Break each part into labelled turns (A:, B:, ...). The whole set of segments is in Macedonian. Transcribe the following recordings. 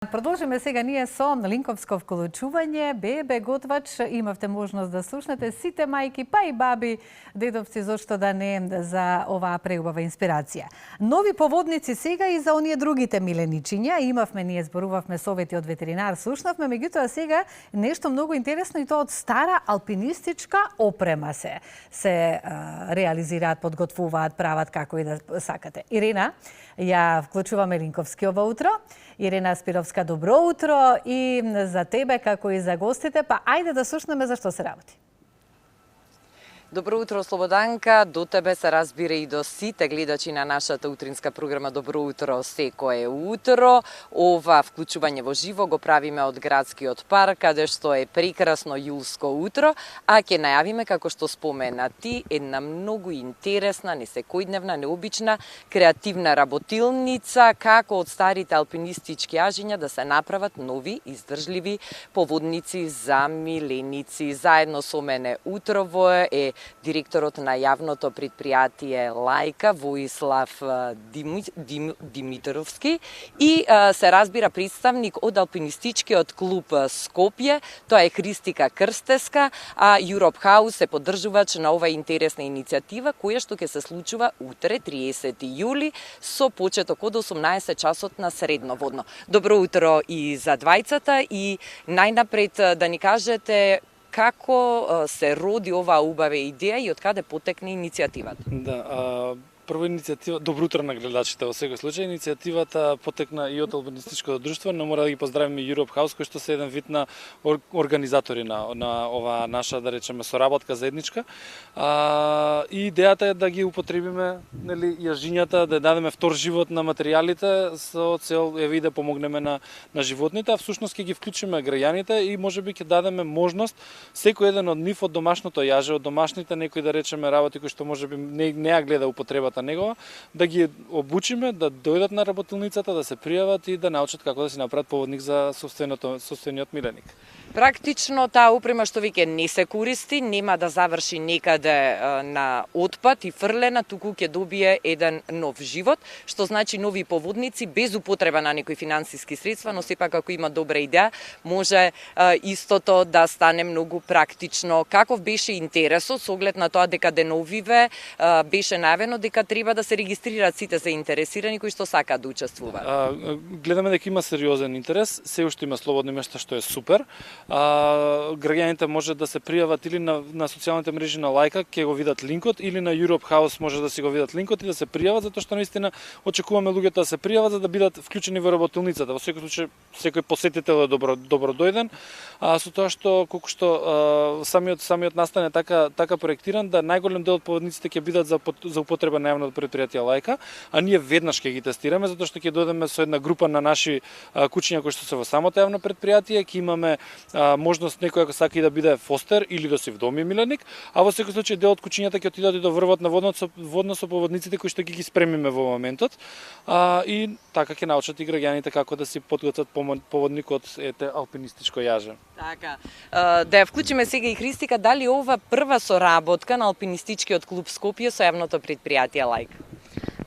A: Продолжиме сега ние со линковско вклучување. Бебе готвач, имавте можност да слушнете сите мајки, па и баби, дедовци, зошто да не, за оваа преубава инспирација. Нови поводници сега и за оние другите миленичиња. Имавме, ние зборувавме совети од ветеринар, слушнавме, меѓутоа сега нешто многу интересно и тоа од стара алпинистичка опрема се реализираат, подготвуваат, прават како и да сакате. Ирена, ја вклучуваме линковски ова утро. Ирена Спировска, добро утро и за тебе како и за гостите, па ајде да слушнеме за што се работи.
B: Добро утро, Слободанка, до тебе се разбира и до сите гледачи на нашата утринска програма Добро утро секое утро. Ова вклучување во живо го правиме од градскиот парк, каде што е прекрасно јулско утро, а ќе најавиме, како што спомена ти, една многу интересна, несекојдневна, необична, креативна работилница, како од старите алпинистички јажиња да се направат нови, издржливи поводници за миленици. Заедно со мене утрово е директорот на јавното предпријатие Лајка, Воислав Димитровски, и се разбира представник од алпинистичкиот клуб Скопје, тоа е Христика Крстеска, а Europe House е поддржувач на оваа интересна иницијатива, која што ќе се случува утре, 30 јули, со почеток од 18 часот на средноводно. Добро утро и за двајцата и најнапред да ни кажете како се роди оваа убава идеја и од каде потекне иницијативата?
C: Да, прво иницијатива, добро утро на гледачите во секој случај. Иницијативата потекна и од алпинистичкото друштво, но мора да ги поздравиме Europe House, кој што се еден вид на организатори на оваа наша, да речеме, соработка заедничка. И идејата е да ги употребиме, нели, јажињата, да дадеме втор живот на материјалите со цел еве да помогнеме на животните, а всушност ќе ги вклучиме граѓаните и можеби ќе дадеме можност секој еден од нив од домашното јаже, од домашните некои, да речеме, работи кои што можеби не ја гледа употребата негова, да ги обучиме, да дојдат на работилницата, да се пријават и да научат како да си направат поводник за сопствениот миленик.
B: Практично таа опрема што веќе не се користи, нема да заврши некаде на отпад и фрлена, туку ќе добие еден нов живот, што значи нови поводници без употреба на некои финансиски средства, но сепак ако има добра идеја, може истото да стане многу практично. Каков беше интересот со оглед на тоа дека деновиве беше најавено дека треба да се регистрираат сите заинтересирани кои што сакаат да учествуваат?
C: Гледаме дека има сериозен интерес, се уште има слободни места, што е супер. Граѓаните може да се пријават или на социјалните мрежи на Лајка, ќе го видат линкот, или на Europe House може да си го видат линкот и да се пријават, затоа што наистина очекуваме луѓето да се пријават за да бидат вклучени во работилницата. Во секој случај, секој посетител е добро дојден, со тоа што колку што самиот настане така проектиран да најголем дел од поводниците ќе бидат за употреба на јавното предпријатие Лајка, а ние веднаш ќе ги тестираме затоа што ќе дојдеме со една група на наши кучиња кои што се во самото јавно предпријатие, ќе имаме можност некој ако сака и да биде фостер или да си вдоми миленик, а во секој случај дел од кучињата ќе отидат и да врват на водно со поводниците кои што ги спремиме во моментот, и така ќе научат и граѓаните како да си подготват поводник од алпинистичко јаже.
B: Така, да ја вклучиме сега и Христика, дали ова прва соработка на алпинистичкиот клуб Скопје со јавното предпријатие Лајка?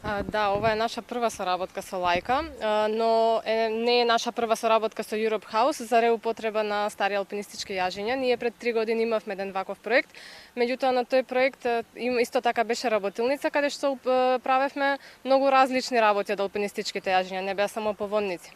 D: Да, ова е наша прва соработка со Лајка, но не е наша прва соработка со Europe House за реупотреба на стари алпинистички јажиња. Ние пред 3 години имавме еден ваков проект, меѓутоа на тој проект исто така беше работилница каде што правевме многу различни работи од алпинистичките јажиња, не беа само поводници.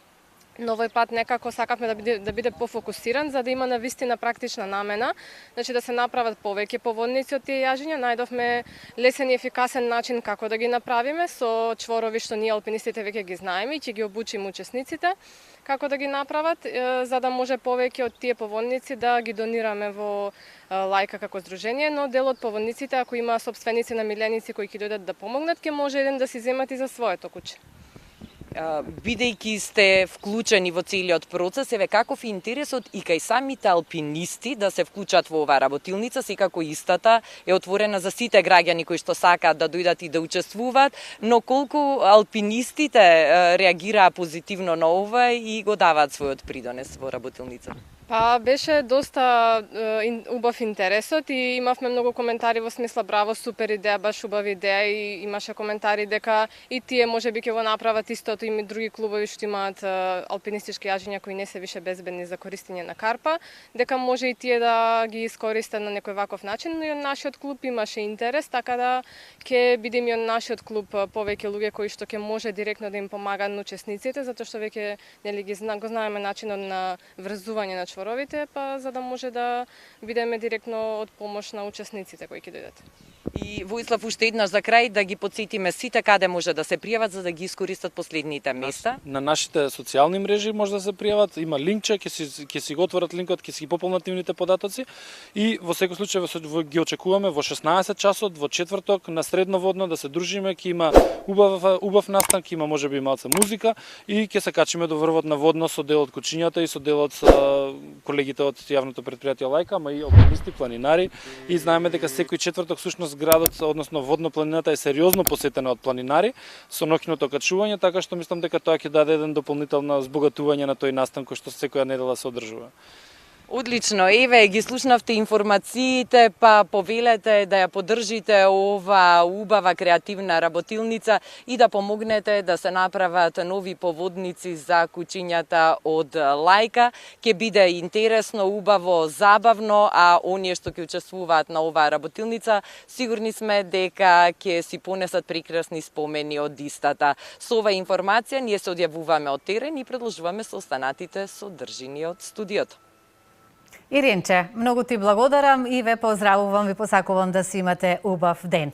D: Но овој пат некако сакавме да биде пофокусиран за да има навистина практична намена, значи да се направат повеќе поводници од тие јажиња. Најдовме лесен и ефикасен начин како да ги направиме со чворови што ние алпинистите веќе ги знаеме и ќе ги обучиме учесниците како да ги направат, за да може повеќе од тие поводници да ги донираме во Лајка како здружение, но дел од поводниците ако има сопственици на миленици кои ќе дојдат да помогнат, ќе може еден да си земат и за своето куче.
B: Бидејќи сте вклучени во целиот процес, еве каков е интересот и кај самите алпинисти да се вклучат во оваа работилница, секако истата е отворена за сите граѓани кои што сакаат да дојдат и да учествуваат, но колку алпинистите реагираа позитивно на ова и го даваат својот придонес во работилницата?
D: Па беше доста убав интересот и имавме многу коментари во смисла браво, супер идеја, баш убава идеја и имаше коментари дека и тие можеби ќе го направат истото, и други клубови што имаат алпинистички јажиња кои не се више безбедни за користење на карпа, дека може и тие да ги искористат на некој ваков начин, но и од нашиот клуб имаше интерес, така да ќе бидеме и од нашиот клуб повеќе луѓе кои што ќе може директно да им помагаат на учесниците, затоа што веќе нели го знаеме начинот на врзување на чворовите, па за да може да бидеме директно од помош на учесниците кои ќе дојдат.
B: И Воислав, уште еднаш за крај да ги потсетиме сите каде може да се пријават за да ги искористат последните места.
C: На нашите социјални мрежи може да се пријават, има линкче, ќе си го отворат линкот, ќе си ги пополнат нивните податоци и во секој случај ги очекуваме во 16 часот во четврток на Средноводно да се дружиме, ќе има убав настан, ќе има можеби малце музика и ќе се качиме до врвот на Водно со дел од кучињата и со дел од колегите од јавното претпријатие Лајка, ама и алпинисти, планинари, и знаеме дека секој четврток всушност градот, односно Водно планината е сериозно посетена од планинари со ноќното качување, така што мислам дека тоа ќе даде еден дополнително збогатување на тој настан кој што секоја недела се одржува.
B: Одлично, еве ги слушнавте информациите, па повелете да ја поддржите ова убава креативна работилница и да помогнете да се направат нови поводници за кучињата од Лајка. Ќе биде интересно, убаво, забавно, а оние што ќе учествуваат на оваа работилница, сигурни сме дека ќе си понесат прекрасни спомени од истата. Со оваа информација ние се одјавуваме од терен и продолжуваме со останатите содржини од студиото.
A: Иринче, многу ти благодарам и ве поздравувам, ви посакувам да си имате убав ден.